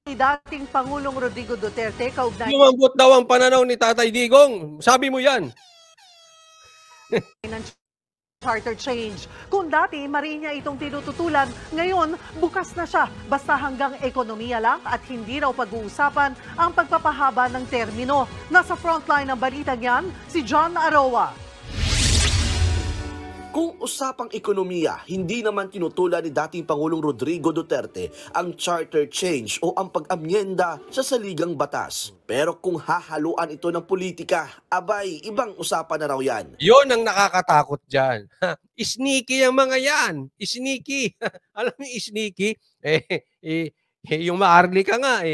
Dating Pangulong Rodrigo Duterte kaugnay Lumambot daw ang pananaw ni Tatay Digong. Sabi mo yan. ng charter change. Kung dati marinya itong tinututulan, ngayon bukas na siya. Basta hanggang ekonomiya lang at hindi raw pag-uusapan ang pagpapahaba ng termino. Nasa frontline ng balitang yan, si John Aroa. Kung usapang ekonomiya, hindi naman tinutulan ni dating Pangulong Rodrigo Duterte ang charter change o ang pag-amyenda sa saligang batas. Pero kung hahaluan ito ng politika, abay, ibang usapan na raw yan. Yon ang nakakatakot dyan. Sneaky ang mga yan. Sneaky. Alam mo yung sneaky? Yung maarli ka nga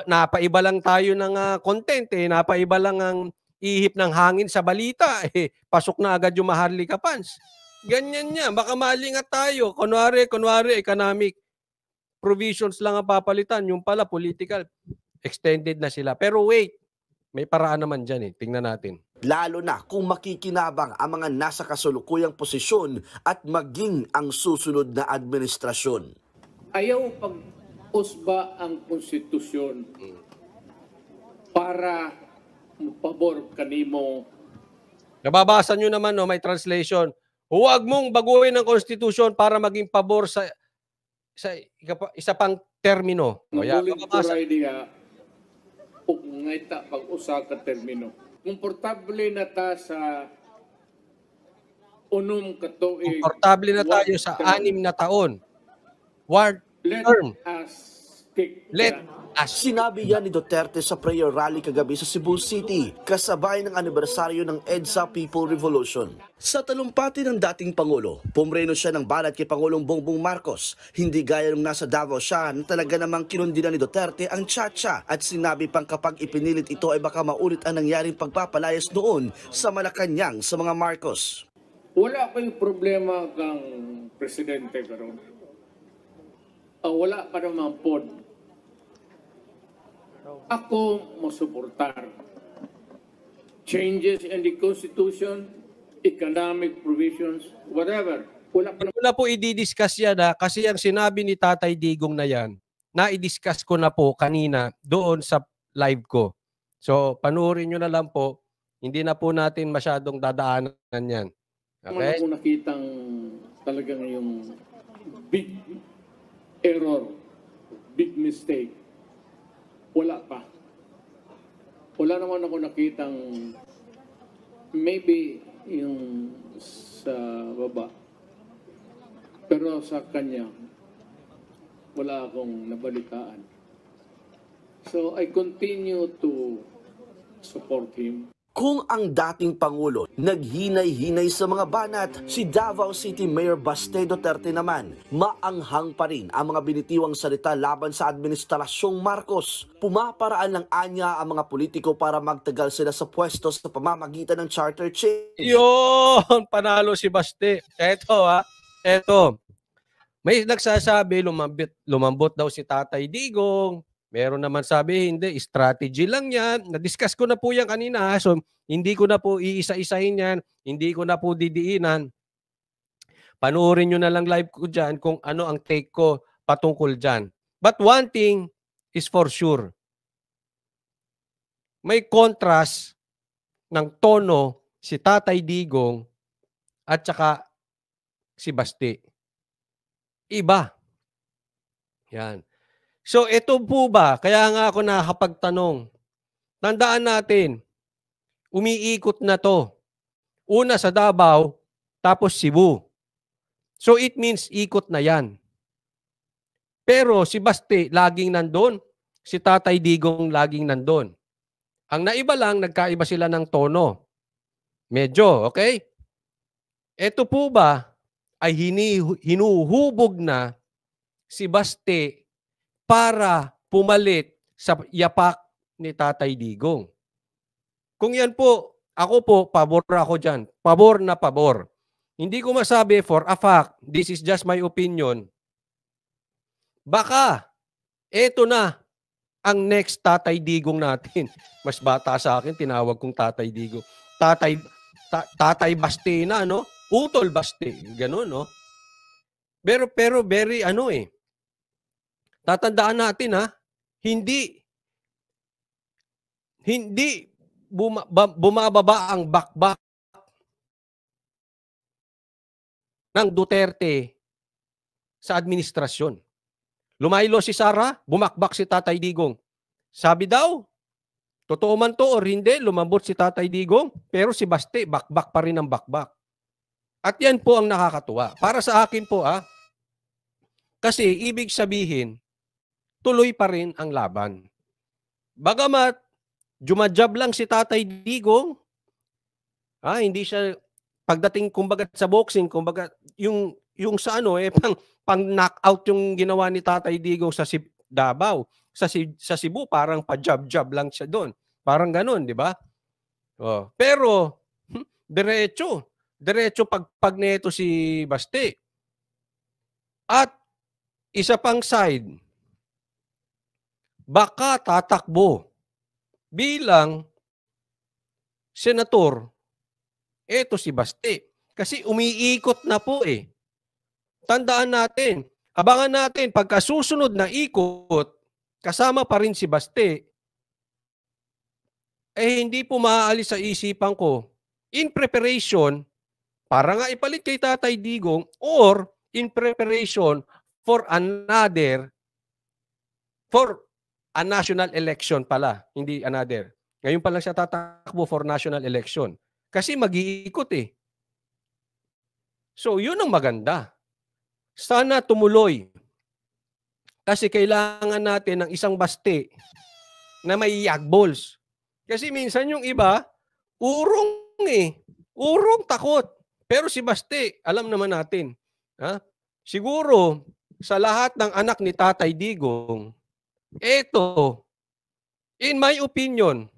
napaiba lang tayo ng content napaiba lang ang ihip ng hangin sa balita pasok na agad yung maharlika fans. Ganyan niya, baka malingat tayo. Kunwari, economic provisions lang ang papalitan. Yung pala, political, extended na sila. Pero wait, may paraan naman dyan Tingnan natin. Lalo na kung makikinabang ang mga nasa kasulukuyang posisyon at maging ang susunod na administrasyon. Ayaw pag-usba ang konstitusyon para pabor kanimo. Nababasa nyo naman, may translation. Huwag mong baguhin ang konstitusyon para maging pabor sa isa pang termino. Mabulit ko idea kung ngaita pag-usa ka termino. Komportable na ta sa unom ka tuig. Komportable na tayo sa 6 na taon. Ward term. Let us. Sinabi yan ni Duterte sa prayer rally kagabi sa Cebu City, kasabay ng anibersaryo ng EDSA People Revolution. Sa talumpati ng dating Pangulo, pumreno siya ng banat kay Pangulong Bongbong Marcos. Hindi gaya nung nasa Davao siya na talaga namang kinundina ni Duterte ang tsa-tsa at sinabi pang kapag ipinilit ito ay baka maulit ang nangyaring pagpapalayas noon sa Malacanang sa mga Marcos. Wala kayong problema kang presidente karon. Wala pa naman po. Ako masuportar changes in the Constitution, economic provisions, whatever. Wala pa na po i-discuss yan kasi ang sinabi ni Tatay Digong na yan, na-i-discuss ko na po kanina doon sa live ko. So, panuorin nyo na lang po. Hindi na po natin masyadong dadaanan yan. Okay? Wala ko nakitang talagang yung big error, big mistake. Wala pa. Wala naman ako nakitang maybe yung sa baba. Pero sa kanya, wala akong nabalitaan. So I continue to support him. Kung ang dating Pangulo naghinay-hinay sa mga banat, si Davao City Mayor Baste Duterte naman, maanghang pa rin ang mga binitiwang salita laban sa administrasyong Marcos. Pumaparaan ng anya ang mga politiko para magtagal sila sa pwesto sa pamamagitan ng charter change. Yun! Panalo si Baste. Eto. May nagsasabi, lumambot daw si Tatay Digong. Meron naman sabi, hindi, strategy lang yan. Na-discuss ko na po yan kanina. So, hindi ko na po iisa-isahin yan. Hindi ko na po didiinan. Panoorin nyo na lang live ko dyan kung ano ang take ko patungkol dyan. But one thing is for sure. May contrast ng tono si Tatay Digong at saka si Baste. Iba. Yan. So, ito po ba? Kaya nga ako nakakapagtanong. Tandaan natin, umiikot na to. Una sa Davao, tapos Cebu. So, it means ikot na yan. Pero si Baste, laging nandun. Si Tatay Digong, laging nandun. Ang naiba lang, nagkaiba sila ng tono. Medyo, okay? Ito po ba ay hinuhubog na si Baste para pumalit sa yapak ni Tatay Digong? Kung yan po, ako po, pabor ako dyan. Pabor na pabor. Hindi ko masabi for a fact, this is just my opinion. Baka, eto na ang next Tatay Digong natin. Mas bata sa akin, tinawag kong Tatay Digong. Tatay Baste na, no? Utol Baste. Ganun, no? Pero very, tatandaan natin, Hindi bumababa ang bakbak ng Duterte sa administrasyon. Lumaylo si Sara, bumakbak si Tatay Digong. Sabi daw, totoo man to or hindi, lumambot si Tatay Digong, pero si Baste, bakbak pa rin ang bakbak. At yan po ang nakakatuwa. Para sa akin po, kasi ibig sabihin, tuloy pa rin ang laban. Bagamat, jumajab lang si Tatay Digong, hindi siya, pagdating kumbaga sa boxing, kumbaga, yung sa pang knockout yung ginawa ni Tatay Digong sa Davao. Sa Cebu, parang pa-jab-jab lang siya doon. Parang ganun, di ba? Oh. Pero, diretso pag neto si Baste. At, isa pang side, baka tatakbo bilang senator, eto si Baste. Kasi umiikot na po eh. Tandaan natin, abangan natin, pagka susunod na ikot, kasama pa rin si Baste, hindi po maaalis sa isipan ko, in preparation, para nga ipalit kay Tatay Digong, or in preparation for a national election pala, hindi another. Ngayon pa lang siya tatakbo for national election. Kasi mag-iikot eh. So, yun ang maganda. Sana tumuloy. Kasi kailangan natin ng isang Baste na may yagballs. Kasi minsan yung iba, urong eh. Urong, takot. Pero si Baste, alam naman natin. Siguro, sa lahat ng anak ni Tatay Digong, eto, in my opinion,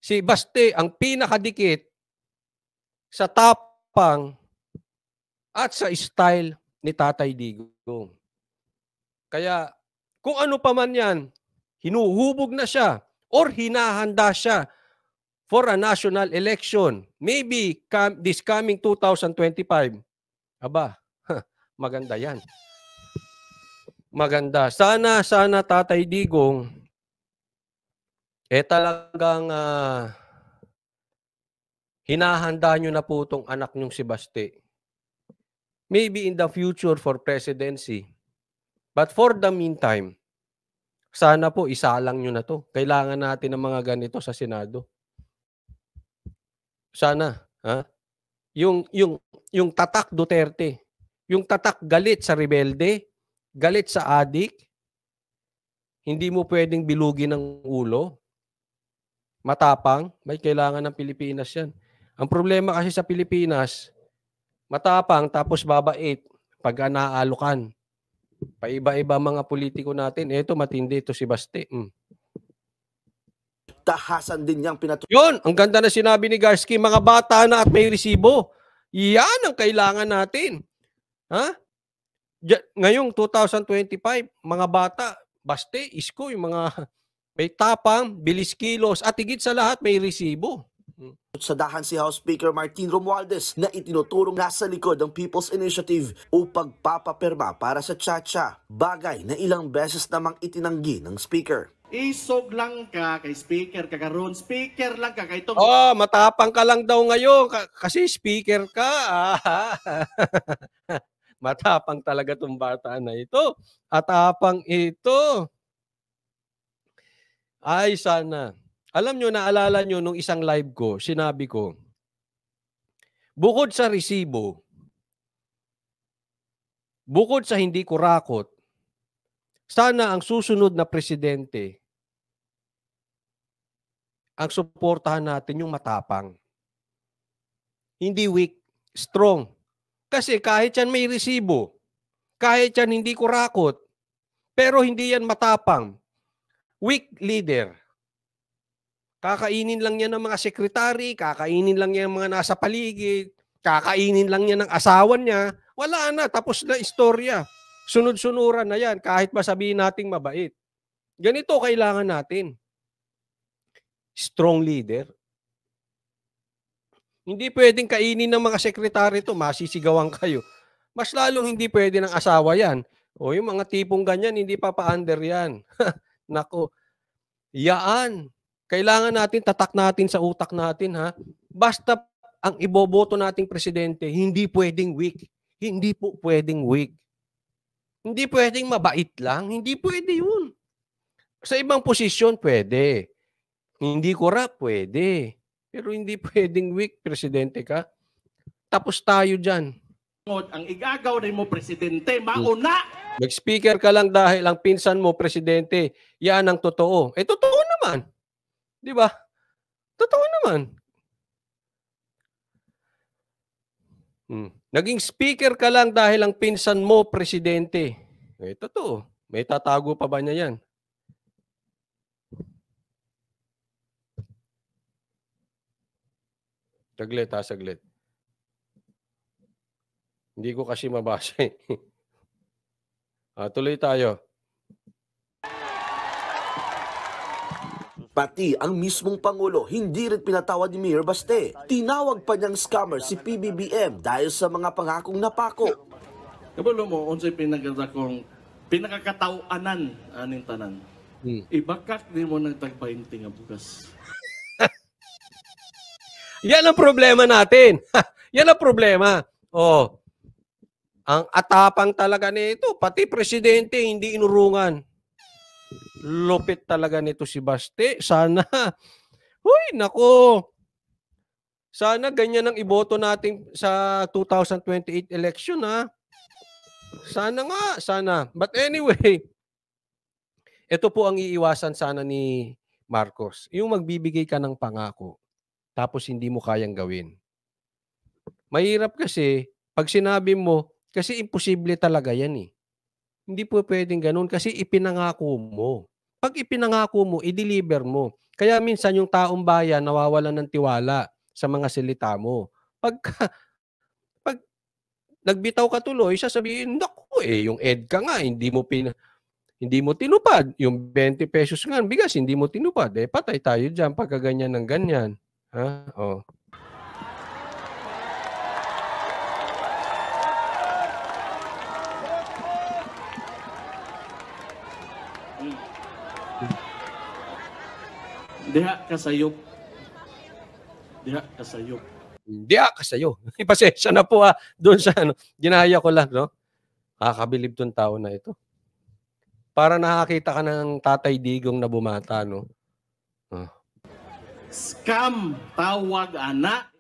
si Baste ang pinakadikit sa tapang at sa style ni Tatay Digong. Kaya kung ano pa man yan, hinuhubog na siya or hinahanda siya for a national election. Maybe this coming 2025. Aba, maganda yan. Maganda. Sana Tatay Digong, talagang hinahanda nyo na po itong anak nyong si Baste. Maybe in the future for presidency. But for the meantime, sana po isalang nyo na to. Kailangan natin ng mga ganito sa Senado. Sana, yung tatak Duterte, yung tatak galit sa rebelde, galit sa adik, hindi mo pwedeng bilugin ng ulo. Matapang, may kailangan ng Pilipinas yan. Ang problema kasi sa Pilipinas, matapang tapos babait pag naaalokan. Paiba-iba mga politiko natin. Ito matindi, ito si Baste. Tahasan din niyang Yun, ang ganda na sinabi ni Garski, mga bata na at may resibo. Yan ang kailangan natin. Ngayong 2025, mga bata, Baste, isko, yung mga may tapang, bilis kilos, at higit sa lahat may resibo. Sadahan si House Speaker Martin Romualdez na itinuturong nasa likod ng People's Initiative o pagpapapirma para sa Chacha, bagay na ilang beses namang itinanggi ng Speaker. Isog lang ka kay Speaker ka karon, Speaker lang ka kay itong... Matapang ka lang daw ngayon kasi Speaker ka. Matapang talaga itong bata na ito. Atapang ito. Ay, sana. Alam nyo, naalala nyo nung isang live ko, sinabi ko, bukod sa resibo, bukod sa hindi kurakot, sana ang susunod na presidente, ang suportahan natin yung matapang. Hindi weak, strong. Kasi kahit yan may resibo, kahit yan hindi kurakot, pero hindi yan matapang, weak leader. Kakainin lang yan ng mga sekretary, kakainin lang yan ng mga nasa paligid, kakainin lang yan ng asawa niya. Wala na, tapos na istorya. Sunod-sunuran na yan, kahit masabihin nating mabait. Ganito kailangan natin. Strong leader. Hindi pwedeng kainin ng mga sekretary ito, masisigawan kayo. Mas lalong hindi pwede ng asawa yan. O yung mga tipong ganyan, hindi pa pa-under yan. Nako, yaan. Kailangan natin, tatak natin sa utak natin, ha? Basta ang iboboto nating presidente, hindi pwedeng weak. Hindi po pwedeng weak. Hindi pwedeng mabait lang. Hindi pwede yun. Sa ibang posisyon, pwede. Hindi corrupt, pwede. Pero hindi pwedeng weak, presidente ka. Tapos tayo dyan. Ang igagaw rin mo, presidente, mauna! Mag-speaker ka lang dahil ang pinsan mo, presidente, yan ang totoo. Eh, totoo naman. Di ba? Totoo naman. Naging speaker ka lang dahil ang pinsan mo, presidente. Eh, totoo. May tatago pa ba niya yan? Saglit ha, saglit. Hindi ko kasi mabasa eh. Tuloy tayo. Pati ang mismong Pangulo hindi rin pinatawad ni Mayor Baste. Tinawag pa niyang scammer si PBBM dahil sa mga pangakong napako. Kabalo mo, unsay pinakakatawanan aning tanan. Ibakak din mo ng tag-20 nga bukas. Yan ang problema natin. Yan ang problema. Oh. Ang atapang talaga nito, pati presidente hindi inurungan. Lupit talaga nito si Baste. Sana, huy, nako. Sana ganyan ang iboto natin sa 2028 election, ha? Sana nga, sana. But anyway, ito po ang iiwasan sana ni Marcos. Yung magbibigay ka ng pangako, tapos hindi mo kayang gawin. Mahirap kasi, pag sinabi mo, kasi imposible talaga yan eh. Hindi po pwedeng ganun kasi ipinangako mo. Pag ipinangako mo, i-deliver mo. Kaya minsan yung taong bayan nawawalan ng tiwala sa mga salita mo. Pag nagbitaw ka tuloy, sasabihin, naku yung EDCA nga, hindi mo tinupad. Yung 20 pesos nga, bigas, hindi mo tinupad. Eh, patay tayo dyan pagka ganyan ng ganyan. Ha? Oh. Diha kasayop. Diha kasayop. Hindi kasayo. Pasensya na po doon sa ginaya ko lang, no? Kakabilib tong tao na ito. Para nakakita ka ng Tatay Digong na bumata, no? Scam, tawag ana.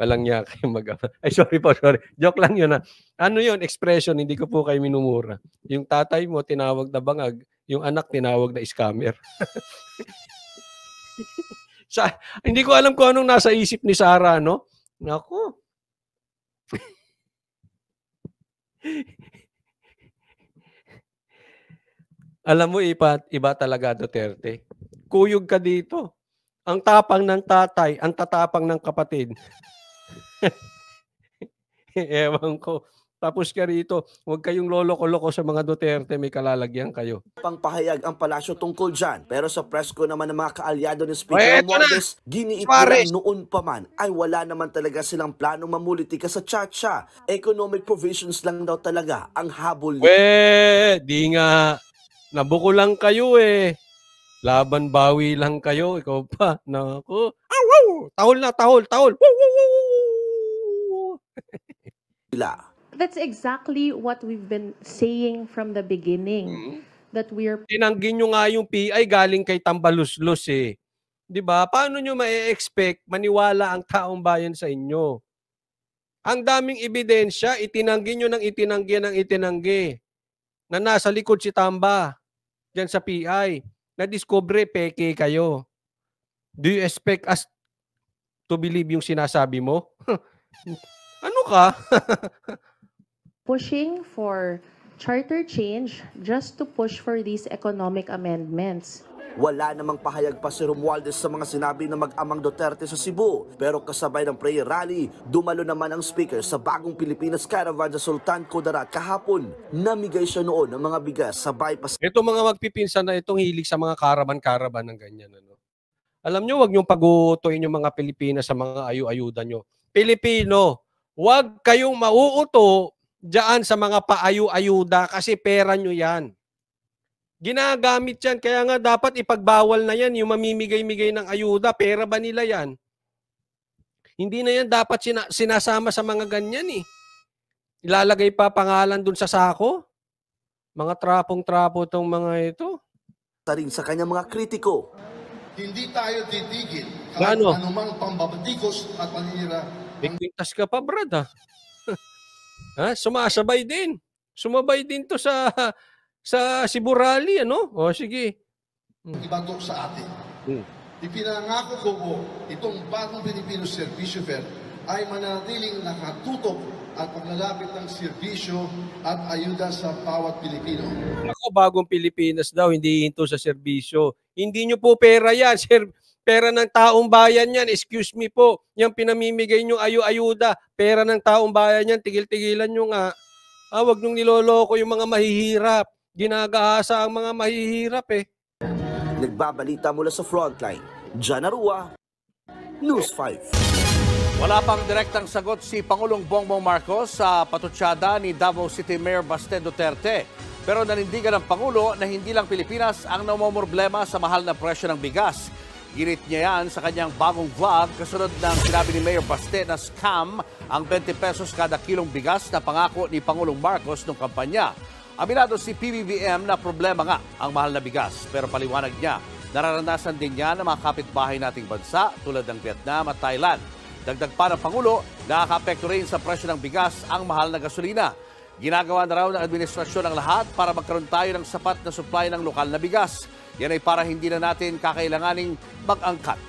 Walang niya kayo Ay, sorry po, sorry. Joke lang yun, ha? Ano yun? Expression, hindi ko po kayo minumura. Yung tatay mo, tinawag na bangag. Yung anak, tinawag na scammer. Hindi ko alam kung anong nasa isip ni Sarah, no? Naku. Alam mo, iba talaga Duterte. Kuyog ka dito. Ang tapang ng tatay, ang tatapang ng kapatid. Ewan ko. Tapos ka rito, huwag kayong lolo-loko sa mga Duterte, may kalalagyan kayo. Pangpahayag ang palasyo tungkol dyan. Pero sa press ko naman ng mga kaalyado ni Speaker Romualdez, giniit nila noon pa man ay wala naman talaga silang planong mamulitika sa Chacha. Economic provisions lang daw talaga ang habol. Di nga. Nabuko lang kayo eh. Laban bawi lang kayo. Ikaw pa. Naku. Tahol na, tahol. That's exactly what we've been saying from the beginning. That we're... Tinanggi nyo nga yung PI galing kay Tambaluslos eh. Diba? Paano nyo ma-expect maniwala ang taong bayan sa inyo? Ang daming ebidensya, itinanggi nyo ng itinanggi. Na nasa likod si Tamba. Diyan sa PI. Na-discover peke kayo. Do you expect us to believe yung sinasabi mo? Ano ka? pushing for charter change just to push for these economic amendments. Wala namang pahayag pa si Romualdez sa mga sinabi ng mag-amang Duterte sa Cebu. Pero kasabay ng prayer rally, dumalo naman ang speaker sa bagong Pilipinas Caravan sa Sultan Kudarat kahapon. Namigay siya noon ng mga bigas sa bypass. Ito mga magpipinsan na itong hilig sa mga karaban ng ganyan. Ano? Alam nyo, wag niyong pag-uutoyin yung mga Pilipinas sa mga ayu-ayuda nyo. Pilipino, wag kayong mauuto diyan sa mga paayu-ayuda kasi pera nyo yan. Ginagamit yan. Kaya nga dapat ipagbawal na yan. Yung mamimigay-migay ng ayuda, pera ba nila yan? Hindi na yan dapat sinasama sa mga ganyan eh. Ilalagay pa pangalan dun sa sako. Mga trapong-trapo tong mga ito. Rin sa kanyang mga kritiko. Hindi tayo titigil kahit Ano? anumang pambabatikos at paninira. Bigwintas ka pa, brad ha? Ha? Sumasabay din. Sumabay din to sa Cebu Rally, ano? O sige. Ibatok sa atin. Ipinangako ko po, itong bagong Filipino Servisyo Fair ay mananatiling nakatutok at paglalapit ng serbisyo at ayuda sa bawat Pilipino. Ako, bagong Pilipinas daw, hindi hinto sa serbisyo. Hindi nyo po pera yan. Pera ng taong bayan yan. Excuse me po. Yung pinamimigay nyo ayuda. Pera ng taong bayan yan. Tigil-tigilan nyo nga. Huwag nung niloloko yung mga mahihirap. Ginagaasa ang mga mahihirap eh. Nagbabalita mula sa Frontline. John Arua, News 5. Wala pang direktang sagot si Pangulong Bongbong Marcos sa patutsada ni Davao City Mayor Baste Duterte. Pero nanindigan ng Pangulo na hindi lang Pilipinas ang namomroblema sa mahal na presyo ng bigas. Ginit niya yan sa kanyang bagong vlog kasunod ng sinabi ni Mayor Baste na scam ang 20 pesos kada kilong bigas na pangako ni Pangulong Marcos noong kampanya. Aminado si PBBM na problema nga ang mahal na bigas pero paliwanag niya, nararanasan din niya ng mga kapitbahay nating bansa tulad ng Vietnam at Thailand. Dagdag pa ng Pangulo, nakaka-apekto rin sa presyo ng bigas ang mahal na gasolina. Ginagawa na raw ng administrasyon ang lahat para magkaroon tayo ng sapat na supply ng lokal na bigas. Yan ay para hindi na natin kakailanganing mag-angkat.